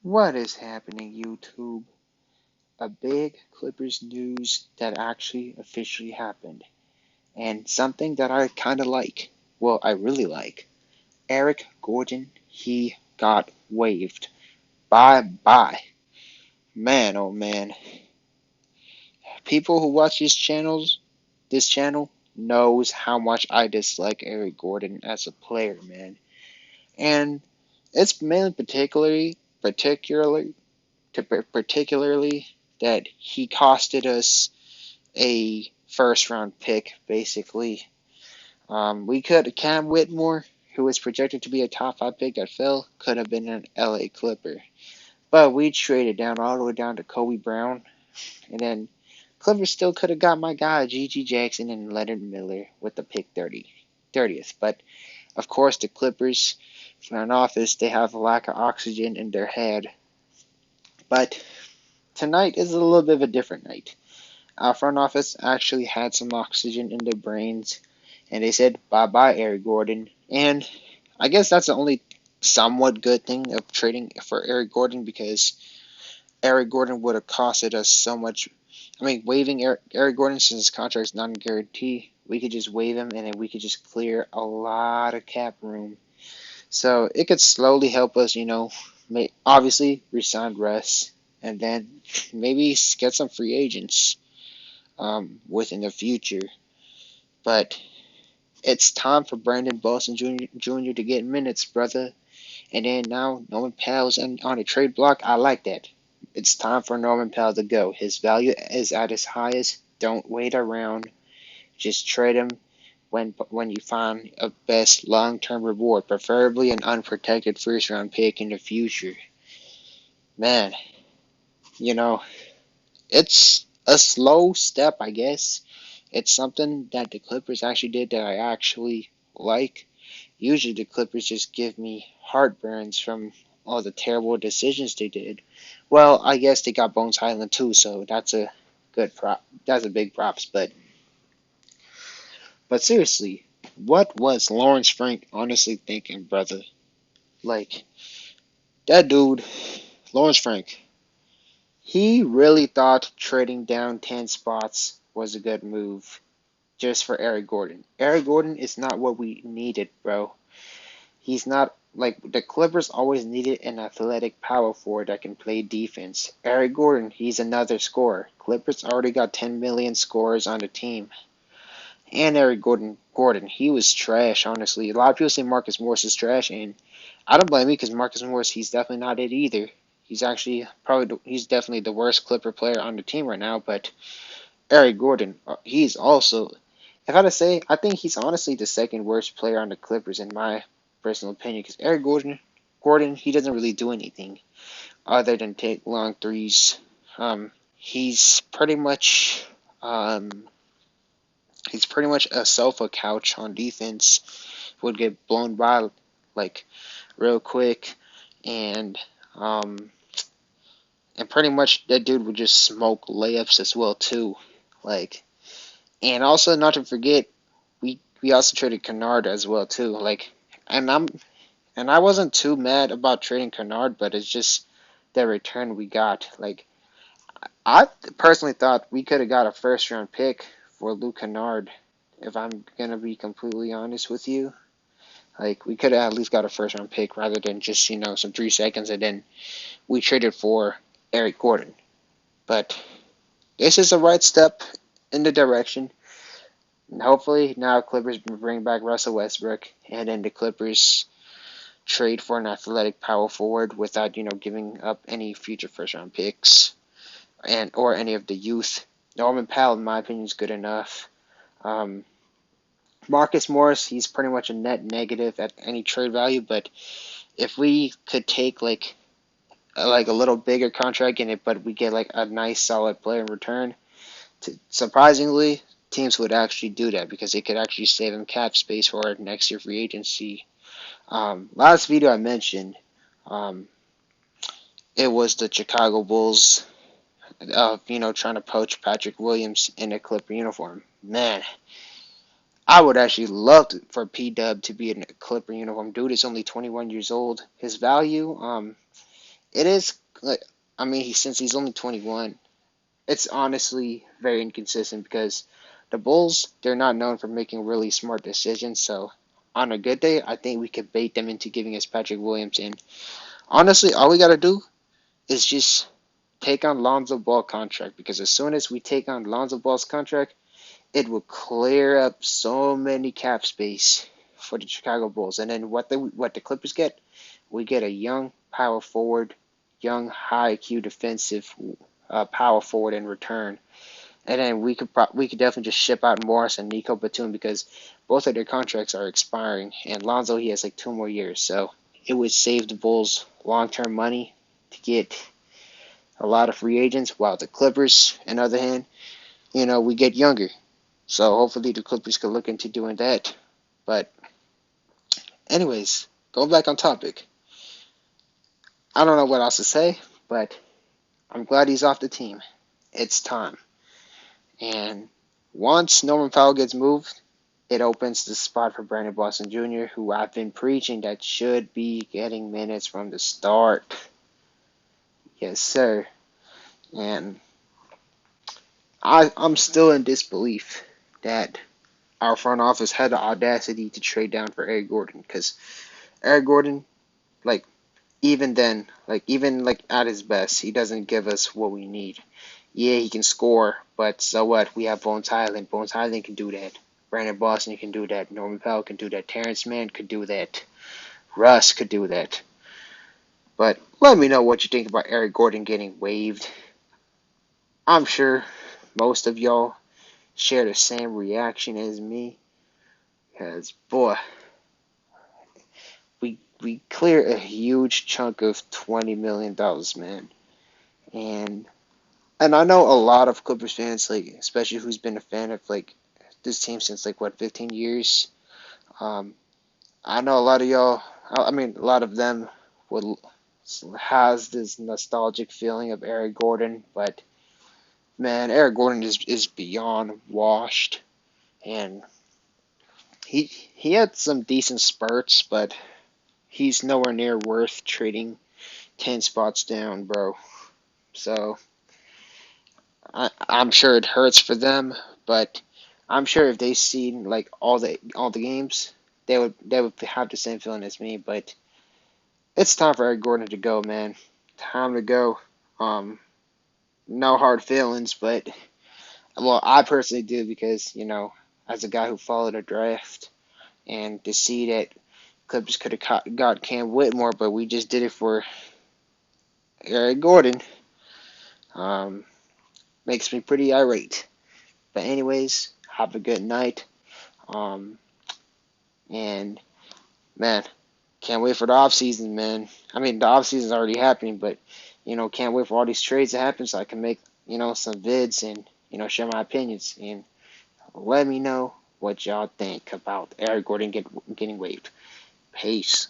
What is happening, YouTube? A big Clippers news that actually officially happened. And something that I kind of like. Well, I really like. Eric Gordon, he got waived. Bye bye. Man, oh man. People who watch this channel, knows how much I dislike Eric Gordon as a player, man. And it's mainly particularly that he costed us a first round pick, basically. We could Cam Whitmore, who was projected to be a top 5 pick that fell, could have been an LA Clipper. But we traded down all the way down to Kobe Brown, and then Clippers still could have got my guy G.G. Jackson and Leonard Miller with the pick 30th. But of course, the Clippers front office, they have a lack of oxygen in their head. But tonight is a little bit of a different night. Our front office actually had some oxygen in their brains, and they said bye bye, Eric Gordon. And I guess that's the only somewhat good thing of trading for Eric Gordon, because Eric Gordon would have costed us so much. I mean, waiving Eric Gordon, since his contract is not a guarantee, we could just waive him and then we could just clear a lot of cap room. So it could slowly help us, obviously resign Russ and then maybe get some free agents within the future. But it's time for Brandon Boston Jr. to get minutes, brother. And then now Norman Powell's on a trade block. I like that. It's time for Norman Powell to go. His value is at its highest. Don't wait around. Just trade him when you find a best long-term reward, preferably an unprotected first-round pick in the future. Man, you know, it's a slow step, I guess. It's something that the Clippers actually did that I actually like. Usually the Clippers just give me heartburns from all the terrible decisions they did. Well, I guess they got Bones Highland too, so that's a good prop. That's a big props. But seriously, what was Lawrence Frank honestly thinking, brother? Like that dude, Lawrence Frank. He really thought trading down 10 spots was a good move just for Eric Gordon. Eric Gordon is not what we needed, bro. He's not like the Clippers always needed an athletic power forward that can play defense. Eric Gordon, he's another scorer. Clippers already got 10 million scorers on the team. And Eric Gordon, he was trash, honestly. A lot of people say Marcus Morris is trash, and I don't blame me because Marcus Morris, he's definitely not it either. He's definitely the worst Clipper player on the team right now. But Eric Gordon, he's also, if I had to say, I think he's honestly the second worst player on the Clippers in my personal opinion. Because Eric Gordon, he doesn't really do anything other than take long threes. He's pretty much um, he's pretty much a sofa couch on defense. Would get blown by like real quick, and um, and pretty much that dude would just smoke layups as well too. Like, and also not to forget, we also traded Kennard as well too. Like, and I wasn't too mad about trading Kennard, but it's just the return we got. Like, I personally thought we could have got a first round pick for Luke Kennard. If I'm gonna be completely honest with you, like we could have at least got a first round pick rather than just some 3 seconds, and then we traded for Eric Gordon. But this is the right step in the direction. And hopefully now Clippers bring back Russell Westbrook, and then the Clippers trade for an athletic power forward without giving up any future first round picks and or any of the youth. Norman Powell, in my opinion, is good enough. Um, Marcus Morris, he's pretty much a net negative at any trade value, but if we could take like a little bigger contract in it, but we get like a nice solid player in return, surprisingly, teams would actually do that because they could actually save them cap space for next year free agency. Last video I mentioned, um, it was the Chicago Bulls, trying to poach Patrick Williams in a Clipper uniform. Man, I would actually love for P-Dub to be in a Clipper uniform. Dude is only 21 years old. His value, it is like I mean, since he's only 21, it's honestly very inconsistent because the Bulls, they're not known for making really smart decisions. So on a good day, I think we could bait them into giving us Patrick Williams. And honestly, all we gotta do is just take on Lonzo Ball contract because as soon as we take on Lonzo Ball's contract, it will clear up so many cap space for the Chicago Bulls. And then what the Clippers get, we get a young power forward, young high IQ defensive power forward in return. And then we could definitely just ship out Morris and Nico Batum because both of their contracts are expiring, and Lonzo he has like 2 more years, so it would save the Bulls long term money to get a lot of free agents, while the Clippers, on the other hand, we get younger. So hopefully the Clippers could look into doing that. But anyways, going back on topic, I don't know what else to say, but I'm glad he's off the team. It's time. And once Norman Powell gets moved, it opens the spot for Brandon Boston Jr., who I've been preaching that should be getting minutes from the start. Yes, sir. And I'm still in disbelief that our front office had the audacity to trade down for Eric Gordon, because Eric Gordon, like, even then, even at his best, he doesn't give us what we need. Yeah, he can score, but so what? We have Bones Highland. Bones Highland can do that. Brandon Boston can do that. Norman Powell can do that. Terrence Mann could do that. Russ could do that. But let me know what you think about Eric Gordon getting waived. I'm sure most of y'all share the same reaction as me. Because, boy, we clear a huge chunk of $20 million, man. And I know a lot of Clippers fans, like especially who's been a fan of like this team since like what 15 years. Um, I know a lot of y'all. I mean, a lot of them would has this nostalgic feeling of Eric Gordon, but man, Eric Gordon is beyond washed, and he had some decent spurts, but he's nowhere near worth trading 10 spots down, bro. So I'm sure it hurts for them, but I'm sure if they seen like all the games, they would have the same feeling as me. But it's time for Eric Gordon to go, man. Time to go. Um, no hard feelings, but well, I personally do because as a guy who followed a draft and to see that Clippers could have got Cam Whitmore, but we just did it for Eric Gordon. Um, makes me pretty irate. But anyways, have a good night. Um, and man, can't wait for the off season, man. I mean, the off season's already happening, but can't wait for all these trades to happen so I can make some vids and share my opinions and let me know what y'all think about Eric Gordon getting waived. Peace.